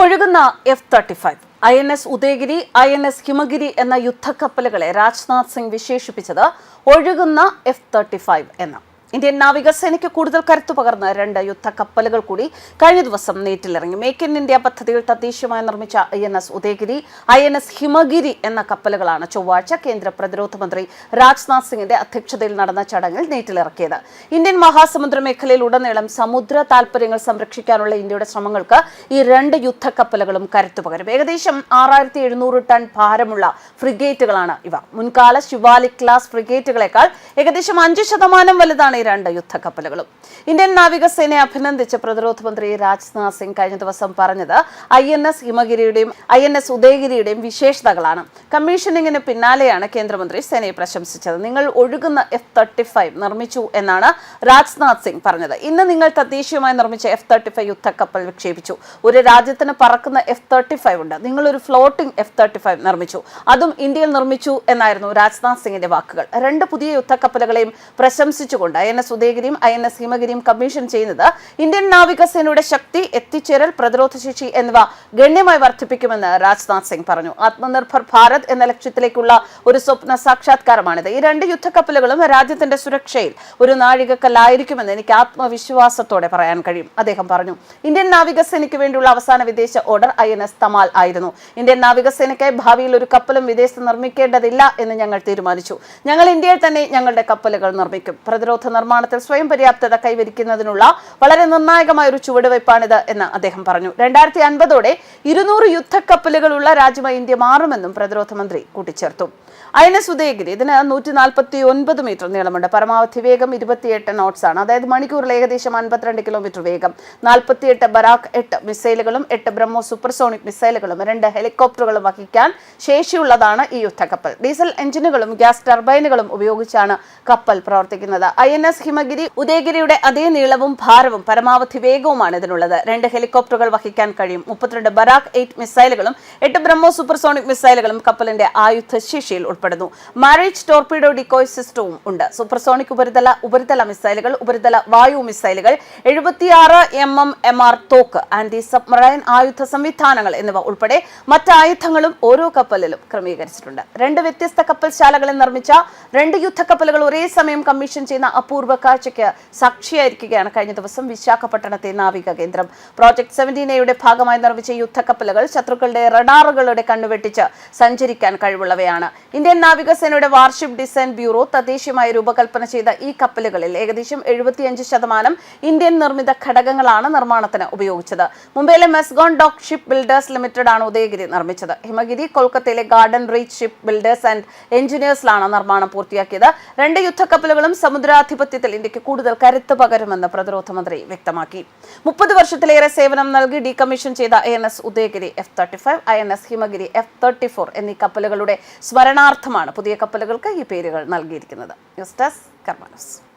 ഒഴുകുന്ന F-35 INS Udayagiri, INS Himagiri എന്ന യുദ്ധക്കപ്പലുകളെ രാജ്നാഥ് സിംഗ് വിശേഷിപ്പിച്ചത് ഒഴുകുന്ന F-35 എന്ന്. ഇന്ത്യൻ നാവികസേനയ്ക്ക് കൂടുതൽ കരുത്തു പകർന്ന് 2 യുദ്ധക്കപ്പലുകൾ കൂടി കഴിഞ്ഞ ദിവസം നീറ്റിലിറങ്ങി. മേക്ക് ഇൻ ഇന്ത്യ പദ്ധതിയിൽ തദ്ദേശീയമായി നിർമ്മിച്ച INS ഉദയഗിരി, INS ഹിമഗിരി എന്ന കപ്പലുകളാണ് ചൊവ്വാഴ്ച കേന്ദ്ര പ്രതിരോധ മന്ത്രി രാജ്നാഥ് സിംഗിന്റെ അധ്യക്ഷതയിൽ നടന്ന ചടങ്ങിൽ നീറ്റിലിറക്കിയത്. ഇന്ത്യൻ മഹാസമുദ്ര മേഖലയിൽ ഉടനീളം സമുദ്ര താൽപര്യങ്ങൾ സംരക്ഷിക്കാനുള്ള ഇന്ത്യയുടെ ശ്രമങ്ങൾക്ക് ഈ 2 യുദ്ധക്കപ്പലുകളും കരുത്തു പകരും. ഏകദേശം 6700 ടൺ ഭാരമുള്ള ഫ്രിഗേറ്റുകളാണ് ഇവ. മുൻകാല ശിവാലിക് ക്ലാസ് ഫ്രിഗേറ്റുകളെക്കാൾ ഏകദേശം 5% വലുതാണ് 2 യുദ്ധക്കപ്പലുകളും. ഇന്ത്യൻ നാവികസേനയെ അഭിനന്ദിച്ച് പ്രതിരോധ മന്ത്രി രാജ്നാഥ് സിംഗ് കഴിഞ്ഞ ദിവസം പറഞ്ഞത് INS ഹിമഗിരിയുടെയും INS ഉദയഗിരിയുടെയും വിശേഷതകളാണ്. കമ്മീഷനിങ്ങിന് പിന്നാലെയാണ് കേന്ദ്രമന്ത്രി സേനയെ പ്രശംസിച്ചത്. നിങ്ങൾ ഒഴുകുന്ന F-35 നിർമ്മിച്ചു എന്നാണ് രാജ്നാഥ് സിംഗ് പറഞ്ഞത്. ഇന്ന് നിങ്ങൾ തദ്ദേശീയമായി നിർമ്മിച്ച F-35 യുദ്ധക്കപ്പൽ വിക്ഷേപിച്ചു. ഒരു രാജ്യത്തിന് പറക്കുന്ന F-35 ഉണ്ട്. നിങ്ങൾ ഒരു ഫ്ലോട്ടിംഗ് F-35 നിർമ്മിച്ചു, അതും ഇന്ത്യയിൽ നിർമ്മിച്ചു എന്നായിരുന്നു രാജ്നാഥ് സിംഗിന്റെ വാക്കുകൾ. 2 പുതിയ യുദ്ധക്കപ്പലുകളെയും പ്രശംസിച്ചുകൊണ്ട് INS ഉദയഗിരിയും INS ഹിമഗിരിയും കമ്മീഷൻ ചെയ്യുന്നത് ഇന്ത്യൻ നാവികസേനയുടെ ശക്തി, എത്തിച്ചേരൽ, പ്രതിരോധശേഷി എന്നിവ ഗണ്യമായി വർദ്ധിപ്പിക്കുമെന്ന് രാജ്നാഥ് സിംഗ് പറഞ്ഞു. ആത്മനിർഭർ ഭാരത് എന്ന ലക്ഷ്യത്തിലേക്കുള്ള ഒരു സ്വപ്ന സാക്ഷാത്കാരമാണിത്. ഈ 2 യുദ്ധക്കപ്പലുകളും രാജ്യത്തിന്റെ സുരക്ഷയിൽ ഒരു നാഴികക്കല്ലായിരിക്കുമെന്ന് എനിക്ക് ആത്മവിശ്വാസത്തോടെ പറയാൻ കഴിയും, അദ്ദേഹം പറഞ്ഞു. ഇന്ത്യൻ നാവികസേനയ്ക്ക് വേണ്ടിയുള്ള അവസാന വിദേശ ഓർഡർ INS തമാൽ ആയിരുന്നു. ഇന്ത്യൻ നാവികസേനയ്ക്കായി ഭാവിയിൽ ഒരു കപ്പലും വിദേശത്ത് നിർമ്മിക്കേണ്ടതില്ല എന്ന് ഞങ്ങൾ തീരുമാനിച്ചു. ഞങ്ങൾ ഇന്ത്യയിൽ തന്നെ ഞങ്ങളുടെ കപ്പലുകൾ നിർമ്മിക്കും. പ്രതിരോധ നിർമ്മാണത്തിൽ സ്വയം പര്യാപ്തത കൈവരിക്കുന്നതിനുള്ള വളരെ നിർണായകമായ ഒരു ചുവടുവയ്പ്പാണിത് എന്ന് അദ്ദേഹം പറഞ്ഞു. 2050ഓടെ 200 യുദ്ധക്കപ്പലുകളുള്ള രാജ്യമായി ഇന്ത്യ മാറുമെന്നും പ്രതിരോധ മന്ത്രി കൂട്ടിച്ചേർത്തു. INS ഉദയഗിരി ഇതിന് 149 മീറ്റർ നീളമുണ്ട്. പരമാവധി വേഗം 28 നോട്ട്സ് ആണ്, അതായത് മണിക്കൂറിൽ ഏകദേശം 52 കിലോമീറ്റർ വേഗം. 48 ബരാക് 8 മിസൈലുകളും 8 ബ്രഹ്മോ സൂപ്പർസോണിക് മിസൈലുകളും 2 ഹെലികോപ്റ്ററുകളും വഹിക്കാൻ ശേഷിയുള്ളതാണ് ഈ യുദ്ധക്കപ്പൽ. ഡീസൽ എഞ്ചിനുകളും ഗ്യാസ് ടർബൈനുകളും ഉപയോഗിച്ചാണ് കപ്പൽ പ്രവർത്തിക്കുന്നത്. INS ഹിമഗിരി ഉദയഗിരിയുടെ അതേ നീളവും ഭാരവും പരമാവധി വേഗവുമാണ് ഇതിനുള്ളത്. 2 ഹെലികോപ്റ്ററുകൾ വഹിക്കാൻ കഴിയും. 32 ബരാക് 8 മിസൈലുകളും 8 ബ്രഹ്മോ സൂപ്പർസോണിക് മിസൈലുകളും കപ്പലിന്റെ ആയുധശേഷിയിൽ ഉൾപ്പെടുന്നു. മാരേജ് ടോർപീഡോ ഡിക്കോയ് സിസ്റ്റവും ഉണ്ട്. സൂപ്പർസോണിക് ഉപരിതല മിസൈലുകൾ, ഉപരിതല വായു മിസൈലുകൾ, 76 MMR തോക്ക്, ആന്റി സബ്മറൈൻ ആയുധ സംവിധാനങ്ങൾ എന്നിവ ഉൾപ്പെടെ മറ്റ് ആയുധങ്ങളും ഓരോ കപ്പലിലും ക്രമീകരിച്ചിട്ടുണ്ട്. 2 വ്യത്യസ്ത കപ്പൽശാലകളിൽ നിർമ്മിച്ച 2 യുദ്ധക്കപ്പലുകൾ ഒരേ സമയം കമ്മീഷൻ ചെയ്യുന്ന അപൂർവ കാഴ്ചയ്ക്ക് സാക്ഷിയായിരിക്കുകയാണ് കഴിഞ്ഞ ദിവസം വിശാഖപട്ടണത്തെ നാവിക കേന്ദ്രം. പ്രോജക്ട് 17A ഭാഗമായി നിർമ്മിച്ച യുദ്ധക്കപ്പലുകൾ ശത്രുക്കളുടെ റഡാറുകളുടെ കണ്ണുവെട്ടിച്ച് സഞ്ചരിക്കാൻ കഴിവുള്ളവയാണ്. ഇന്ത്യൻ നാവികസേനയുടെ വാർഷിപ്പ് ഡിസൈൻ ബ്യൂറോ തദ്ദേശീയമായി രൂപകൽപ്പന ചെയ്ത ഈ കപ്പലുകളിൽ ഏകദേശം 75% ഇന്ത്യൻ നിർമ്മിത ഘടകങ്ങളാണ് നിർമ്മാണത്തിന് ഉപയോഗിച്ചത്. മുംബൈയിലെ Mazagon dock ship builders limited ആണ് ഉദയഗിരി നിർമ്മിച്ചത്. ഹിമഗിരി കൊൽക്കത്തയിലെ garden reach ship builders and എഞ്ചിനീയേഴ്സിലാണ് നിർമ്മാണം പൂർത്തിയാക്കിയത്. 2 യുദ്ധക്കപ്പലുകളും സമുദ്രാധിപത്യത്തിൽ ഇന്ത്യക്ക് കൂടുതൽ കരുത്ത് പകരുമെന്ന് പ്രതിരോധ മന്ത്രി വ്യക്തമാക്കി. 30 വർഷത്തിലേറെ സേവനം നൽകി ഡീകമ്മീഷൻ ചെയ്ത INS Udayagiri, F-35, INS Himagiri, F-34 എന്നീ കപ്പലുകളുടെ സ്മരണാർത്ഥമാണ് പുതിയ കപ്പലുകൾക്ക് ഈ പേരുകൾ നൽകിയിരിക്കുന്നത്. ന്യൂസ് ഡെസ്ക് കർമ്മ ന്യൂസ്.